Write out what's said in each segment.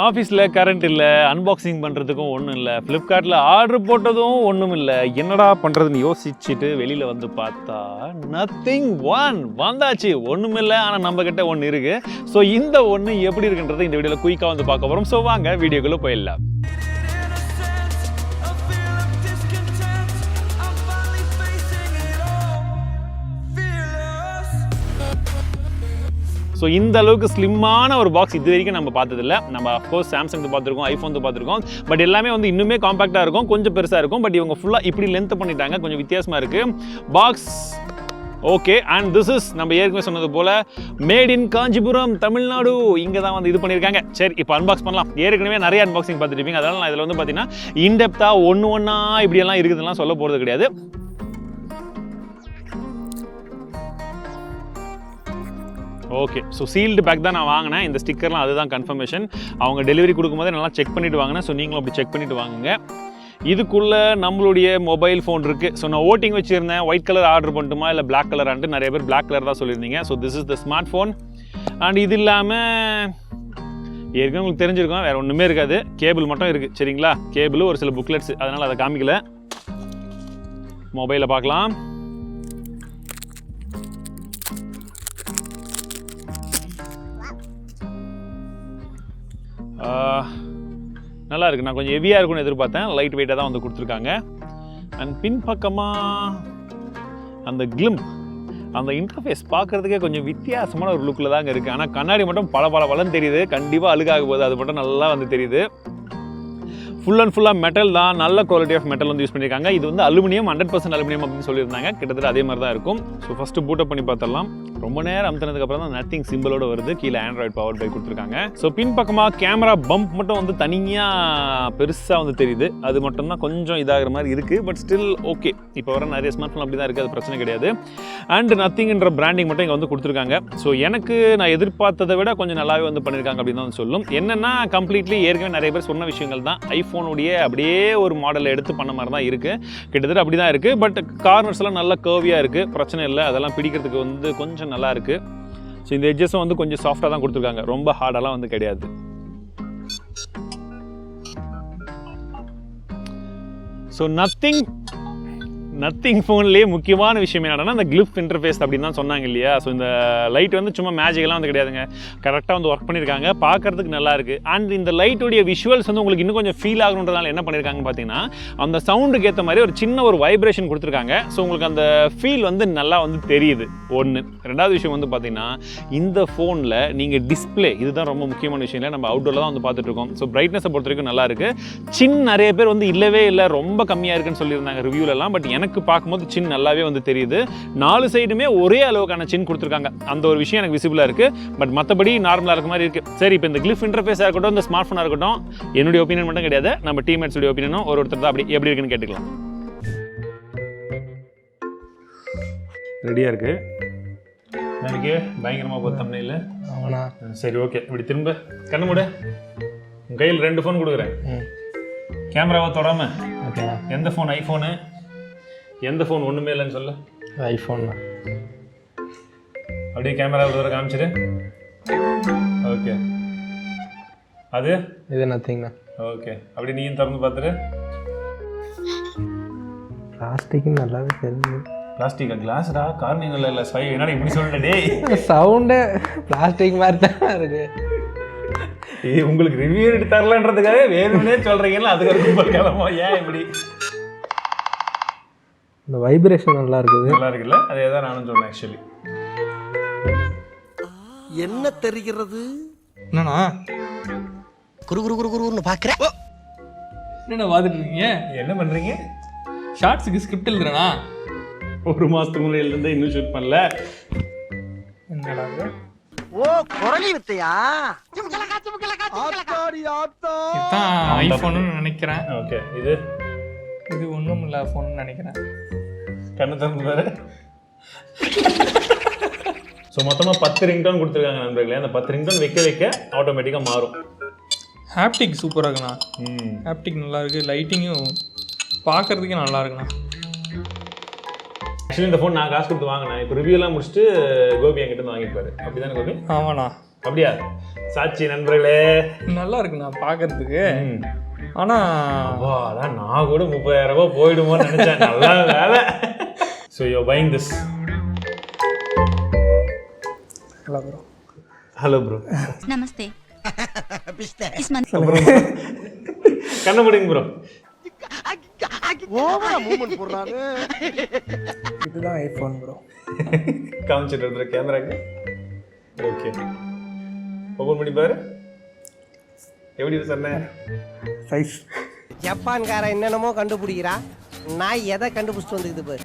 ஆஃபீஸில் கரண்ட் இல்லை, அன்பாக்சிங் பண்ணுறதுக்கும் ஒன்றும் இல்லை, ஃப்ளிப்கார்ட்டில் ஆர்டர் போட்டதும் ஒன்றும் இல்லை, என்னடா பண்ணுறதுன்னு யோசிச்சுட்டு வெளியில் வந்து பார்த்தா நத்திங் ஒன் வந்தாச்சு. ஒன்றும் இல்லை, ஆனால் நம்மக்கிட்ட ஒன்று இருக்குது. ஸோ இந்த ஒன்று எப்படி இருக்குன்றதை இந்த வீடியோவில் குயிக்காக வந்து பார்க்க போகிறோம். ஸோ வாங்க வீடியோக்குள்ளே போயிடலாம். ஸோ இந்த அளவுக்கு ஸ்லிம்மான ஒரு பாக்ஸ் இது வரைக்கும் நம்ம பார்த்ததில்ல. நம்ம அஃப்கோர்ஸ் சாம்சங் பார்த்துருக்கோம், ஐஃபோன் பார்த்துருக்கோம், பட் எல்லாமே வந்து இன்னுமே காம்பாக்டாக இருக்கும், கொஞ்சம் பெருசாக இருக்கும். பட் இவங்க ஃபுல்லாக இப்படி லென்த் பண்ணிட்டாங்க, கொஞ்சம் வித்தியாசமாக இருக்குது box. Okay, and this is நம்ம ஏற்கனவே சொன்னது போல் மேட் இன் காஞ்சிபுரம், தமிழ்நாடு. இங்கே தான் வந்து இது பண்ணியிருக்காங்க. சரி, இப்போ அன்பாக்ஸ் பண்ணலாம். ஏற்கனவே நிறைய அன்பாக்சிங் பார்த்துருப்பீங்க, அதனால் நான் இதில் வந்து பார்த்தீங்கன்னா இன்டெப்த்தாக ஒன்றா இப்படியெல்லாம் இருக்குதுலாம் சொல்ல போகிறது கிடையாது. ஓகே, ஸோ சீல்டு பேக் தான் நான் வாங்கினேன். இந்த ஸ்டிக்கர்லாம் அதுதான் கன்ஃபர்மேஷன். அவங்க டெலிவரி கொடுக்கும்போது நல்லா செக் பண்ணிவிட்டு வாங்கினேன். ஸோ நீங்களும் அப்படி செக் பண்ணிவிட்டு வாங்குங்க. இதுக்குள்ளே நம்மளுடைய மொபைல் ஃபோன் இருக்குது. ஸோ நான் ஓட்டிங் வச்சுருந்தேன், ஒயிட் கலர் ஆர்டர் பண்ணட்டுமா இல்லை பிளாக் கலர் ஆன்ட்டு. நிறைய பேர் பிளாக் கலர் தான் சொல்லியிருந்தீங்க. So this is the smart phone. And இது இல்லாமல் ஏற்கனவே உங்களுக்கு தெரிஞ்சிருக்கோம், வேறு ஒன்றுமே இருக்காது, கேபிள் மட்டும் இருக்குது. சரிங்களா, கேபிள் ஒரு சில புக்லெட்ஸ், அதனால் அதை காமிக்கல. மொபைலை பார்க்கலாம். நல்லா இருக்குது. நான் கொஞ்சம் ஹெவியாக இருக்கும்னு எதிர்பார்த்தேன், லைட் வெயிட்டாக தான் வந்து கொடுத்துருக்காங்க. அண்ட் பின்பக்கமாக அந்த கிளிம்ப், அந்த இன்டர்ஃபேஸ் பார்க்குறதுக்கே கொஞ்சம் வித்தியாசமான ஒரு லுக்கில் தாங்க இருக்குது. ஆனால் கண்ணாடி மட்டும் பல தெரியுது, கண்டிப்பாக அழுகாக போகுது, அது மட்டும் நல்லா வந்து தெரியுது. ஃபுல் அண்ட் ஃபுல்லாக மெட்டல் தான், நல்ல குவாலிட்டி ஆஃப் மெட்டல் வந்து யூஸ் பண்ணியிருக்காங்க. இது வந்து அலுமினியம், 100% அலுமினியம் அப்படின்னு சொல்லியிருந்தாங்க. கிட்டத்தட்ட அதே மாதிரி தான் இருக்கும். ஸோ ஃபஸ்ட்டு பூட்டப் பண்ணி பார்த்தரலாம். ரொம்ப நேரம் அமுத்தினதுக்கப்புறம் தான் நத்திங் சிம்பிளோடு வருது. கீழே ஆண்ட்ராய்டு பவர் பை கொடுத்துருக்காங்க. ஸோ பின்பக்கமாக கேமரா பம்ப் மட்டும் வந்து தனியாக பெருசாக வந்து தெரியுது. அது மட்டும் தான் கொஞ்சம் இதாகிற மாதிரி இருக்குது. பட் ஸ்டில் ஓகே, இப்போ வர நிறைய ஸ்மார்ட் ஃபோன் அப்படி தான் இருக்குது, அது பிரச்சனை கிடையாது. அண்ட் நத்திங்ன்ற பிராண்டிங் மட்டும் இங்கே வந்து கொடுத்துருக்காங்க. ஸோ எனக்கு நான் எதிர்பார்த்ததை விட கொஞ்சம் நல்லாவே வந்து பண்ணியிருக்காங்க அப்படின்னு தான் சொல்லும். என்னென்னா கம்ப்ளீட்லி ஏற்கனவே நிறைய பேர் சொன்ன விஷயங்கள் தான். ஐஃபோனுடைய அப்படியே ஒரு மாடலை எடுத்து பண்ண மாதிரி தான் இருக்குது, கிட்டத்தட்ட அப்படி தான் இருக்குது. பட் கார்னர்ஸ்லாம் நல்லா கர்வியாக இருக்குது, பிரச்சனை இல்லை, அதெல்லாம் பிடிக்கிறதுக்கு வந்து கொஞ்சம் நல்லா இருக்குது. ஸோ இந்த எட்ஜஸும் வந்து கொஞ்சம் சாஃப்டாக தான் கொடுத்துருக்காங்க, ரொம்ப ஹார்டெல்லாம் வந்து கிடையாது. ஸோ நத்திங் ஃபோன்லேயே முக்கியமான விஷயம் என்னன்னா அந்த கிளிப் இன்டர்ஃபேஸ் அப்படின்னு தான் சொன்னாங்க இல்லையா. ஸோ இந்த லைட் வந்து சும்மா மேஜிக்கெல்லாம் வந்து கிடையாதுங்க, கரெக்டாக வந்து ஒர்க் பண்ணியிருக்காங்க, பார்க்குறதுக்கு நல்லா இருக்குது. அண்ட் இந்த லைட்டுடைய விஷுவல்ஸ் வந்து உங்களுக்கு இன்னும் கொஞ்சம் ஃபீல் ஆகணுன்றதால என்ன பண்ணியிருக்காங்க பார்த்தீங்கன்னா, அந்த சவுண்டுக்கு ஏற்ற மாதிரி ஒரு சின்ன ஒரு வைப்ரேஷன் கொடுத்துருக்காங்க. ஸோ உங்களுக்கு அந்த ஃபீல் வந்து நல்லா வந்து தெரியுது. ஒன்று. ரெண்டாவது விஷயம் வந்து பார்த்தீங்கன்னா, இந்த ஃபோனில் நீங்கள் டிஸ்பிளே, இதுதான் ரொம்ப முக்கியமான விஷயம் இல்லை, நம்ம அவுட்டோரில் தான் வந்து பார்த்துட்டு இருக்கோம். ஸோ பிரைட்னஸை பொறுத்த வரைக்கும் நல்லா இருக்குது. நிறைய பேர் வந்து இல்லவே இல்லை, ரொம்ப கம்மியாக இருக்குன்னு சொல்லியிருந்தாங்க ரிவ்யூலெல்லாம். பட் எனக்கு பார்க்கும்போது சின் நல்லாவே வந்து தெரியுது. 4 சைடுமே ஒரே அளவுக்கான சின் கொடுத்துருக்காங்க, அந்த ஒரு விஷயம் எனக்கு விசிபிளாக இருக்குது. பட் மற்றபடி நார்மலாக இருக்க மாதிரி இருக்குது. சரி, இப்போ இந்த கிளிப் இன்டர்ஃபேஸாக இருக்கட்டும், இந்த ஸ்மார்ட் ஃபோனாக இருக்கட்டும், என்னுடைய ஒப்பீனியன் மட்டும் கிடையாது, நம்ம டீம்மேட்ஸுடைய ஒப்பீனியனும் ஒருத்தர் தான் அப்படி எப்படி இருக்குன்னு கேட்டுக்கலாம். ரெடியாக இருக்குது எனக்கு பயங்கரமாக பார்த்தோம்னே இல்லை. ஆமாண்ணா. சரி, ஓகே. இப்படி திரும்ப கண்ணு மூடு. உங்கள் கையில் 2 ஃபோன் கொடுக்குறேன், கேமராவை தொடாமல். ஓகே. எந்த ஃபோன்? ஐஃபோனு. எந்த ஃபோன்? ஒன்றுமே இல்லைன்னு சொல்ல. ஐஃபோன் தான். அப்படியே கேமராவில் வர காமிச்சிடு. ஓகே. அது இது நத்திங்ண்ணா. ஓகே, அப்படி நீயும் திறந்து பார்த்துரு. பிளாஸ்டிக்கு நல்லாவே தெரிஞ்சு. பிளாஸ்டிக்கா? கிளாஸ்டா? கார்னிங் இல்லை ஸ்வை. என்னடா இப்படி சொல்லிட்டே? டே சவுண்டு பிளாஸ்டிக் மாதிரி தான் இருக்கு. உங்களுக்கு ரிவ்யூ எடுத்து தரலன்றதுக்காக வேணும்னே சொல்கிறீங்களா? அதுக்கு கிளம்போ. ஏன் இப்படி? இந்த வைப்ரேஷன் நல்லா இருக்குது. நல்லா இருக்குல்ல? அதே தான் நானும் சொன்னேன் ஆக்சுவலி. என்ன தெரிகிறது? என்னண்ணா குரு பார்க்குறேன். என்ன பார்த்துட்டு இருக்கீங்க? என்ன பண்ணுறீங்க? ஷார்ட்ஸுக்கு ஸ்கிரிப்ட் எழுதுறேண்ணா. 1 மாதத்துக்கு முன்னாடி எழுதுறதே இன்னும் ஷூட் பண்ணல. என்னடா? ஓ, குரலி வித்தையா? இதுதான் ஐஃபோன்னு நினைக்கிறேன். ஓகே. இது ஒன்றும் இல்லை ஃபோன் நினைக்கிறேன். கண்ணு திறந்து பாரு. ஸோ மொத்தமாக 10 ரிங்டோன் கொடுத்துருக்காங்க நண்பர்களே. அந்த 10 ரிங்டோன் வைக்க ஆட்டோமேட்டிக்காக மாறும். ஹாப்டிக் சூப்பராக இருக்குண்ணா. ஹாப்டிக் நல்லா இருக்குது, லைட்டிங்கும் பார்க்குறதுக்கே நல்லா இருக்குண்ணா. ஆக்சுவலி இந்த ஃபோன் நான் காசு கொடுத்து வாங்கினேன். இப்போ ரிவ்யூலாம் முடிச்சுட்டு கோபி என்கிட்ட வந்து வாங்கிப்பாரு. அப்படி தானே கோபி? ஆமாண்ணா. அப்படியா? சாட்சி நண்பர்களே நல்லா இருக்கு நான் பார்க்கறதுக்கு. ஆனால் அதான் நான் கூட 30,000 ரூபாய் போயிடுமோன்னு நினச்சேன். நல்லா வேலை. So you buying this. Hello bro. Hello bro. Namaste. கண்ண முடிங்க ப்ரோ. இதுதான் ஐஃபோன் ப்ரோ. காமிச்சிட்டு இருக்கிற கேமராக்கு. ஓகே, ஓப்பன் பண்ணி பாரு. எப்படி சொன்னேன் சைஸ். ஜப்பான்காரன் என்னென்னமோ கண்டுபிடிக்கிறா, நான் எதை கண்டுபிடிச்சிட்டு வந்துக்குது பாரு.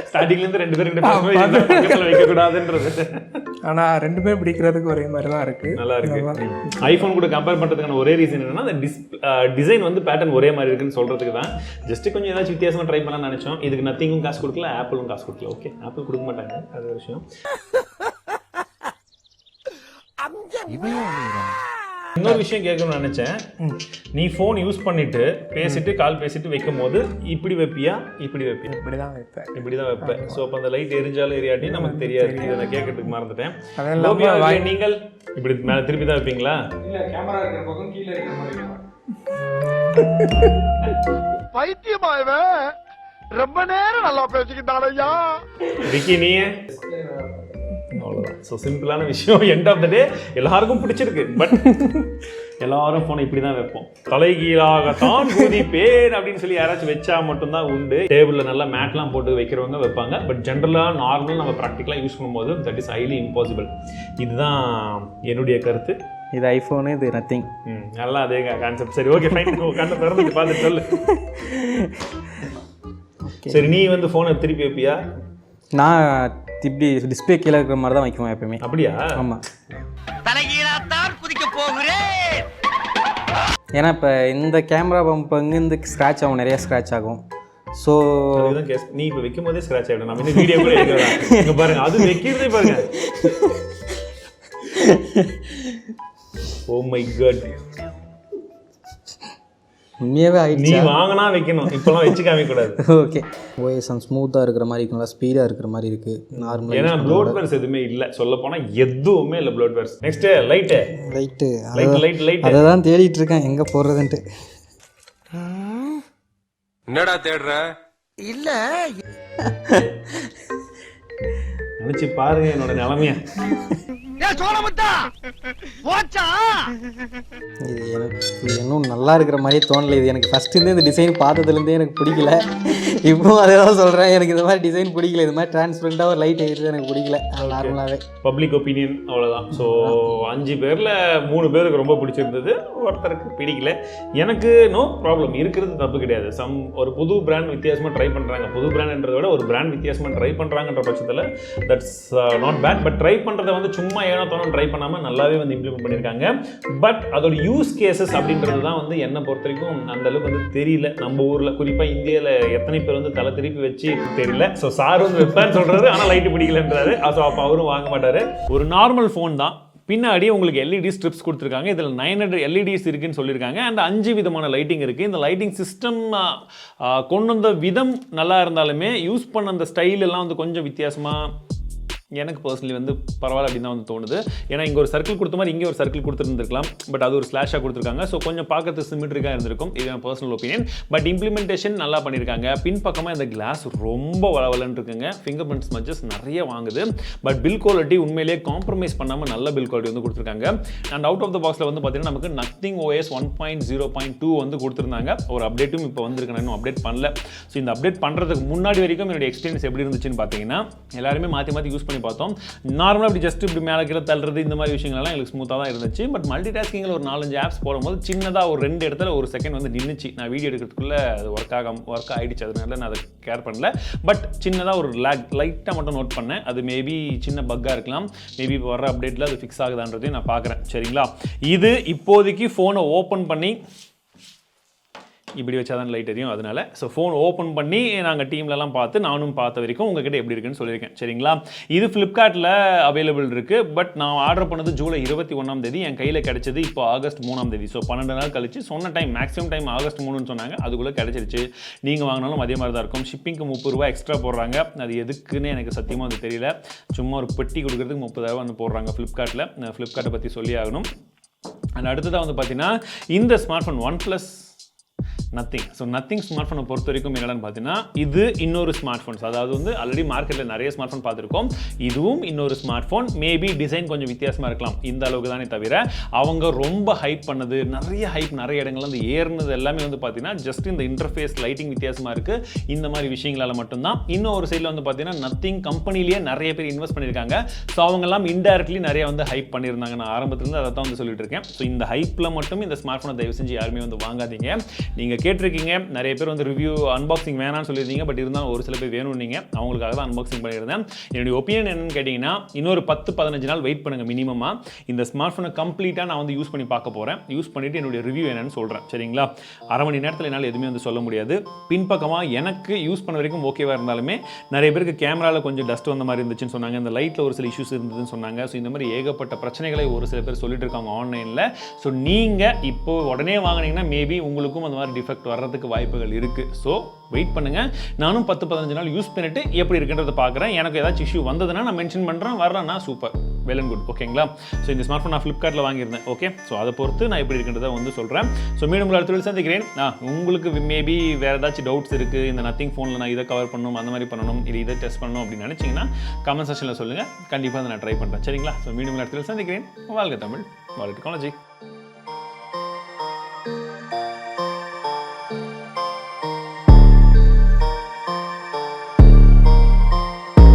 ஸ்டார்டிங்லேருந்து 2 பேரும் வைக்கக்கூடாதுன்றது. ஆனால் 2 பேரும் பிடிக்கிறதுக்கு ஒரே மாதிரி தான் இருக்குது. நல்லா இருக்கு. ஐஃபோன் கூட கம்பேர் பண்ணுறதுக்கான ஒரே ரீசன் என்னன்னா, அந்த டிசைன் வந்து பேட்டர்ன் ஒரே மாதிரி இருக்குன்னு சொல்கிறதுக்கு தான். ஜஸ்ட்டு கொஞ்சம் ஏதாச்சும் வித்தியாசமாக ட்ரை பண்ணலாம்னு நினச்சோம். இதுக்கு நத்திங்கும் காசு கொடுக்கல, ஆப்பிளும் காசு கொடுக்கல. ஓகே, ஆப்பிள் கொடுக்க மாட்டாங்க, அது ஒரு விஷயம். இன்னொரு விஷயம் கேட்கணும்னு நினச்சேன். நீ ஃபோன் யூஸ் பண்ணிட்டு பேசிட்டு கால் பேசிட்டு வைக்கும் போது இப்படி வைப்பியா இப்படி வைப்பியா? இப்படி தான் வைப்பேன். இப்படி தான் வைப்பேன். ஸோ அப்போ அந்த லைட் எரிஞ்சாலும் எரியாட்டி நமக்கு தெரியாது. இதை நான் கேட்கறதுக்கு மறந்துட்டேன். நீங்கள் இப்படி மேலே திருப்பி தான் வைப்பீங்களா? இல்லை, கேமரா இருக்கிற பக்கம் கீழே இருக்கிற மாதிரி. பைத்தியமாயவே ரொம்ப நேரம் நல்லா பேசிக்கிட்டாலையா. விக்கி நீ அவ்வளோதான். ஸோ சிம்பிளான விஷயம். எண்ட் ஆஃப் த டே எல்லாருக்கும் பிடிச்சிருக்கு. பட் எல்லாரும் ஃபோனை இப்படி தான் வைப்போம். தலைகீழாகத்தான் குதிப்பேன் அப்படின்னு சொல்லி யாராச்சும் வச்சா மட்டும்தான் உண்டு. டேபிளில் நல்லா மேட்லாம் போட்டு வைக்கிறவங்க வைப்பாங்க. பட் ஜென்ரலாக நார்மல் நம்ம ப்ராக்டிக்கலாக யூஸ் பண்ணும்போது தட் இஸ் ஹைலி இம்பாசிபிள். இதுதான் என்னுடைய கருத்து. இது ஐஃபோனு, இது நத்திங். நல்லா அதே கான்செப்ட். சரி, ஓகே, ஃபைன். கண்ணை திறந்துட்டு பார்த்துட்டு சொல்லு. சரி, நீ வந்து ஃபோனை திருப்பி வைப்பியா? நான் இப்படி டிஸ்பிளே கீழே இருக்கிற மாதிரி தான் வைக்குவேன் எப்பயுமே. அப்படியா? ஆமாம். தலைகீழாத்தான் குதிக்க போகிறேன். ஏன்னா இப்போ இந்த கேமரா பம்ப் இங்கேருந்து ஸ்க்ராட்ச் ஆகும், நிறையா ஸ்க்ராட்ச் ஆகும். ஸோ நீ இப்போ வைக்கும் போதே ஸ்க்ராட்ச் ஆகிடும். நம்ம இன்னும் வீடியோ கூட எடுக்கிறோம். இங்கே பாருங்க, அது வைக்கிறதே பாருங்க. ஓ மை காட், உண்மையாகவே ஆயிடுச்சு. நீ வாங்கினா வைக்கணும், இப்போலாம் வச்சு காமிக்கக்கூடாது. ஓகே, ஓஎஸ்எம் ஸ்மூத்தாக இருக்கிற மாதிரி இருக்கு, நல்லா ஸ்பீடாக இருக்கிற மாதிரி இருக்குது. நார்மலாக ஏன்னா ப்ளோட்வேர்ஸ் எதுவுமே இல்லை, சொல்ல போனால் எதுவுமே இல்லை ப்ளோட்வேர்ஸ். நெக்ஸ்ட்டு லைட்டு அதை தான் தேடிட்டு இருக்கேன் எங்கே போடுறதுன்ட்டு. என்னடா தேடுற? இல்ல நினச்சி பாருங்க என்னோட நிலைமைய. இது எனக்கு இன்னும் நல்லா இருக்கிற மாதிரியே தோணலை. இது எனக்கு ஃபஸ்ட்டு இந்த டிசைன் பார்த்ததுலேருந்தே எனக்கு பிடிக்கல. இப்போவும் அதே தான் சொல்கிறேன், எனக்கு இந்த மாதிரி டிசைன் பிடிக்கல. இது மாதிரி டிரான்ஸ்பரண்ட்டாக ஒரு லைட் ஆகிடுது, எனக்கு பிடிக்கல. நார்மலாகவே பப்ளிக் ஒப்பீனியன் அவ்வளோதான். ஸோ 5 பேரில் 3 பேருக்கு ரொம்ப பிடிச்சிருந்தது, ஒருத்தருக்கு பிடிக்கல. எனக்கு நோ ப்ராப்ளம், இருக்கிறது தப்பு கிடையாது. ஒரு புது பிராண்ட் வித்தியாசமாக ட்ரை பண்ணுறாங்க. புது பிராண்ட்ன்றதை விட ஒரு பிராண்ட் வித்தியாசமாக ட்ரை பண்ணுறாங்கன்ற பட்சத்தில் that's not bad. But try பண்ணுறதை வந்து சும்மா ஏனோ தோணும் ட்ரை பண்ணாமல் நல்லாவே வந்து இம்ப்ளிமெண்ட் பண்ணியிருக்காங்க. பட் அதோட யூஸ் கேசஸ் அப்படின்றது தான் வந்து என்னை பொறுத்த வரைக்கும் அந்தளவுக்கு வந்து தெரியல. நம்ம ஊரில் குறிப்பாக இந்தியாவில் எத்தனை பேர் வந்து தலை திருப்பி வச்சு தெரியல. ஸோ சார் வந்து வைப்பேன்னு சொல்கிறாரு, ஆனால் லைட்டு பிடிக்கலன்றாரு. ஸோ அப்போ அவரும் வாங்க மாட்டார். ஒரு நார்மல் ஃபோன் தான். பின்னாடி உங்களுக்கு எல்இடி ஸ்ட்ரிப்ஸ் கொடுத்துருக்காங்க. இதில் 900 எல்இடிஸ் இருக்குன்னு சொல்லியிருக்காங்க. அண்ட் 5 விதமான லைட்டிங் இருக்குது. இந்த லைட்டிங் சிஸ்டம் கொண்டு வந்த விதம் நல்லா இருந்தாலுமே யூஸ் பண்ண அந்த ஸ்டைல் எல்லாம் வந்து கொஞ்சம் வித்தியாசமாக எனக்கு பர்சனலி வந்து பரவாயில்ல அப்படின்னு தான் வந்து தோணுது. ஏன்னா இங்கே ஒரு சர்க்கிள் கொடுத்த மாதிரி இங்கே ஒரு சர்க்கிள் கொடுத்துருந்துருக்கலாம். பட் அது ஒரு ஸ்லாஷாக கொடுத்துருக்காங்க. ஸோ கொஞ்சம் பார்க்கறது சிமெட்ரிக்காக இருந்திருக்கும். இது என் பர்சனல் ஒப்பீனியன். பட் இம்ப்ளிமெண்டேஷன் நல்லா பண்ணியிருக்காங்க. பின்பக்கமாக இந்த கிளாஸ் ரொம்ப வளவலன்னு இருக்குங்க. ஃபிங்கர் பிரிண்ட் ஸ்மட்சஸ் நிறைய வாங்குது. பட் பில் குவாலிட்டி உண்மையிலேயே காம்ப்ரமைஸ் பண்ணாமல் நல்ல பில் குவாலிட்டி வந்து கொடுத்துருக்காங்க. அண்ட் அவுட் ஆஃப் த பாக்ஸில் வந்து பார்த்தீங்கன்னா நமக்கு நத்திங் OS 1.0.2 வந்து கொடுத்துருந்தாங்க. ஒரு அப்டேட்டும் இப்போ வந்துருக்கு, நான் இன்னும் அப்டேட் பண்ணல. ஸோ இந்த அப்டேட் பண்ணுறதுக்கு முன்னாடி வரைக்கும் என்னுடைய எக்ஸ்பீரியன்ஸ் எப்படி இருந்துச்சுன்னு பார்த்தீங்கன்னா, எல்லாருமே மாற்றி யூஸ் பண்ணி பார்த்தோம். நார்மலாக இப்படி ஜஸ்ட் இப்படி மேலே கீழே தள்ளுறது இந்த மாதிரி விஷயங்கள்லாம் எங்களுக்கு ஸ்மூத்தாக தான் இருந்துச்சு. பட் மல்டி டாஸ்கிங்கில் ஒரு 4-5 ஆப்ஸ் போடும்போது சின்னதாக ஒரு 2 இடத்துல ஒரு செகண்ட் வந்து நின்றுச்சு. நான் வீடியோ எடுக்கிறதுக்குள்ளே அது ஒர்க் ஆகிடுச்சு. அதனால நான் அதை கேர் பண்ணல. பட் சின்னதாக ஒரு லைட்டாக மட்டும் நோட் பண்ணேன். அது மேபி சின்ன பக்காக இருக்கலாம். மேபி இப்போ வர அப்டேட்டில் அது ஃபிக்ஸ் ஆகுதான்றதையும் நான் பார்க்குறேன். சரிங்களா, இது இப்போதைக்கு ஃபோனை ஓப்பன் பண்ணி இப்படி வச்சா தான் லைட் எரியும். அதனால ஸோ ஃபோன் ஓப்பன் பண்ணி நாங்கள் டீம்லலாம் பார்த்து நானும் பார்த்த வரைக்கும் உங்ககிட்ட எப்படி இருக்குன்னு சொல்லியிருக்கேன். சரிங்களா? இது ஃப்ளிப்கார்ட்டில் அவைலபிள் இருக்குது. பட் நான் ஆர்டர் பண்ணது ஜூலை 21 என் கையில் கிடைச்சது இப்போ ஆகஸ்ட் 3. ஸோ 12 நாள் கழிச்சு சொன்ன டைம் மேக்ஸிமம் டைம் ஆகஸ்ட் 3ன்னு சொன்னாங்க. அதுக்குள்ளே கிடைச்சிருச்சு. நீங்கள் வாங்கினாலும் அதே மாதிரி தான் இருக்கும். ஷிப்பிங்க்கு 30 ரூபா எக்ஸ்ட்ரா போடுறாங்க. அது எதுக்குன்னு எனக்கு சத்தியமாக அது தெரியல. சும்மா ஒரு பெட்டி கொடுக்குறதுக்கு 30,000 வந்து போடுறாங்க ஃப்ளிப்கார்ட்டில். ஃப்ளிப்கார்ட்டை பற்றி சொல்லி ஆகணும். அண்ட் அடுத்ததாக வந்து பார்த்தீங்கன்னா இந்த smart phone OnePlus nothing. So nothing smart ஃபோனை பொறுத்த வரைக்கும் என்னென்னு பார்த்தீங்கன்னா இது இன்னொரு ஸ்மார்ட் ஃபோன்ஸ். அதாவது வந்து ஆல்ரெடி மார்க்கெட்டில் நிறைய ஸ்மார்ட் ஃபோன் பார்த்துருக்கோம். இதுவும் இன்னொரு ஸ்மார்ட் ஃபோன். மேபி டிசைன் கொஞ்சம் வித்தியாசமாக இருக்கலாம், இந்த அளவுக்கு தானே தவிர அவங்க ரொம்ப ஹைப் பண்ணது நிறைய இடங்கள்ல வந்து ஏறினது எல்லாமே வந்து பார்த்தீங்கன்னா ஜஸ்ட் இந்த இன்டர்ஃபேஸ் லைட்டிங் வித்தியாசமாக இருக்குது. இந்த மாதிரி விஷயங்களால் மட்டும்தான். இன்னும் ஒரு சைடில் வந்து பார்த்தீங்கன்னா நத்திங் கம்பெனிலேயே நிறைய பேர் இன்வெஸ்ட் பண்ணியிருக்காங்க. ஸோ அவங்கெல்லாம் இன்டைரக்ட்லி நிறைய வந்து ஹைப் பண்ணியிருந்தாங்க. நான் ஆரம்பத்துலேருந்து அதை தான் வந்து சொல்லிட்டு இருக்கேன். ஸோ இந்த ஹைப்பில் மட்டும் இந்த ஸ்மார்ட் ஃபோனை தயவு செஞ்சு யாருமே வந்து வாங்காதீங்க. நீங்கள் கேட்டிருக்கீங்க நிறைய பேர் வந்து ரிவ்யூ அன்பாக்சிங் வேணாம்னு சொல்லியிருந்தீங்க. பட் இருந்தாலும் ஒரு சில பேர் வேணும்னீங்க. அவங்களுக்காக தான் அன்பாக்சிங் பண்ணியிருந்தேன். என்னுடைய ஒப்பீனியன் என்னன்னு கேட்டிங்கன்னா இன்னொரு 10-15 நாள் வெயிட் பண்ணுங்கள் மினிமமாக. இந்த ஸ்மார்ட் ஃபோனை கம்ப்ளீட்டாக நான் வந்து யூஸ் பண்ணி பார்க்க போகிறேன். யூஸ் பண்ணிவிட்டு என்னுடைய ரிவ்யூ என்னன்னு சொல்கிறேன். சரிங்களா? அரை மணி நேரத்தில் என்னால் எதுவுமே வந்து சொல்ல முடியாது. பின்பக்கமாக எனக்கு யூஸ் பண்ண வரைக்கும் ஓகேவாக இருந்தாலுமே நிறைய பேருக்கு கேமராவில் கொஞ்சம் டஸ்ட் வந்த மாதிரி இருந்துச்சுன்னு சொன்னாங்க. இந்த லைட்டில் ஒரு சில இஷ்யூஸ் இருந்ததுன்னு சொன்னாங்க. ஸோ இந்த மாதிரி ஏகப்பட்ட பிரச்சனைகளை ஒரு சில பேர் சொல்லிட்டு இருக்காங்க ஆன்லைனில். ஸோ நீங்கள் இப்போ உடனே வாங்கினீங்கன்னா மேபி உங்களுக்கும் அந்த மாதிரி டிஃபெக்ட் வர்றதுக்கு வாய்ப்புகள் இருக்குது. ஸோ வெயிட் பண்ணுங்கள். நானும் 10-15 நாள் யூஸ் பண்ணிவிட்டு எப்படி இருக்குன்றதை பார்க்குறேன். எனக்கு ஏதாச்சும் இஷ்யூ வந்ததுன்னா நான் மென்ஷன் பண்ணுறேன். வரலன்னா சூப்பர், வெல் அண்ட் குட். ஓகேங்களா? ஸோ இந்த ஸ்மார்ட் ஃபோன் நான் ஃப்ளிப்கார்ட்டில் வாங்கியிருந்தேன். ஓகே, ஸோ அதை பொறுத்து நான் எப்படி இருக்குன்றதை வந்து சொல்கிறேன். ஸோ மீண்டும் உங்களை அடுத்த சந்திக்கிறேன். உங்களுக்கு மேபி வேறு ஏதாச்சும் டவுட்ஸ் இருக்குது, இந்த நத்திங் ஃபோனில் நான் இதை கவர் பண்ணணும், அந்த மாதிரி பண்ணணும், இதை டெஸ்ட் பண்ணணும் அப்படின்னு நினச்சிங்கன்னா கமெண்ட் செக்ஷனில் சொல்லுங்கள். கண்டிப்பாக அதை நான் ட்ரை பண்ணுறேன். சரிங்களா? ஸோ மீண்டும் உங்களை அடுத்த சந்திக்கிறேன். வாழ்க தமிழ், வாழ்க டெக்னாலஜி.